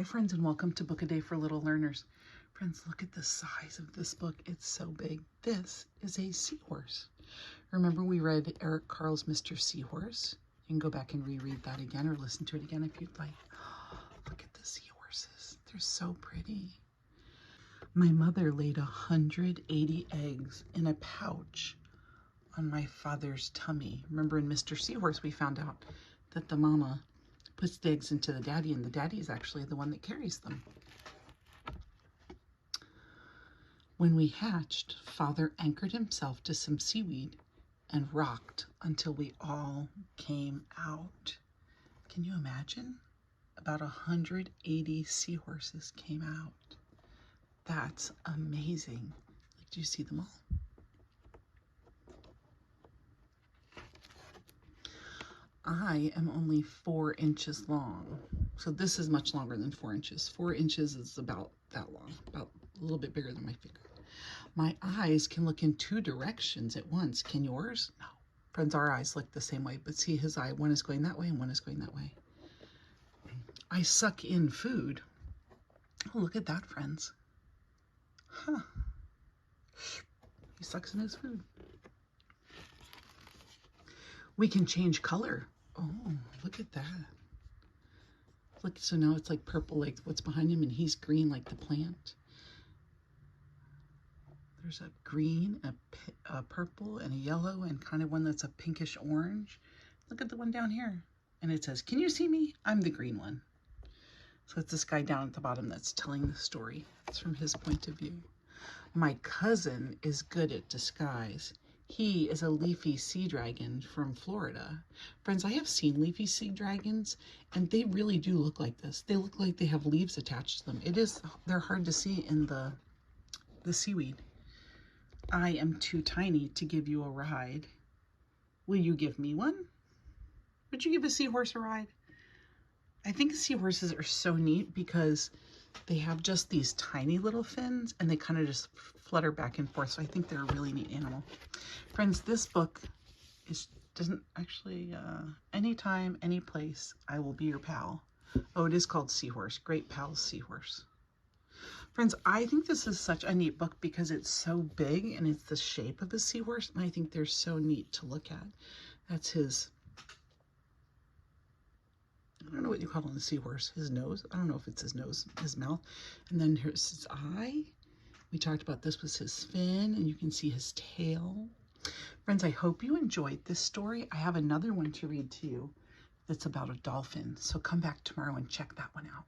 Hi friends, and welcome to Book a Day for Little Learners. Friends, look at the size of this book. It's so big. This is a seahorse. Remember we read Eric Carle's Mr. Seahorse? You can go back and reread that again or listen to it again if you'd like. Look at the seahorses. They're so pretty. My mother laid 180 eggs in a pouch on my father's tummy. Remember in Mr. Seahorse we found out that the mama puts the eggs into the daddy, and the daddy is actually the one that carries them. When we hatched, Father anchored himself to some seaweed and rocked until we all came out. Can you imagine? About 180 seahorses came out. That's amazing. Do you see them all? I am only 4 inches long. So this is much longer than 4 inches. 4 inches is about that long, about a little bit bigger than my finger. My eyes can look in 2 directions at once. Can yours? No. Friends, our eyes look the same way, but see his eye, one is going that way and one is going that way. I suck in food. Oh, look at that, friends. Huh. He sucks in his food. We can change color. Oh, look at that. Look, so now it's like purple, like what's behind him, and he's green like the plant. There's a green, a purple, and a yellow, and kind of one that's a pinkish orange. Look at the one down here. And it says, "Can you see me? I'm the green one." So it's this guy down at the bottom that's telling the story. It's from his point of view. My cousin is good at disguise. He is a leafy sea dragon from Florida. Friends, I have seen leafy sea dragons, and they really do look like this. They look like they have leaves attached to them. They're hard to see in the seaweed. I am too tiny to give you a ride. Will you give me one? Would you give a seahorse a ride? I think seahorses are so neat because they have just these tiny little fins and they kind of just flutter back and forth. So I think they're a really neat animal. Friends, this book doesn't actually, anytime, any place, I will be your pal. Oh, it is called Seahorse. Great Pals Seahorse. Friends, I think this is such a neat book because it's so big and it's the shape of a seahorse. And I think they're so neat to look at. That's his, I don't know what you call it on the seahorse, his nose. I don't know if it's his nose, his mouth. And then here's his eye. We talked about this was his fin, and you can see his tail. Friends, I hope you enjoyed this story. I have another one to read to you that's about a dolphin. So come back tomorrow and check that one out.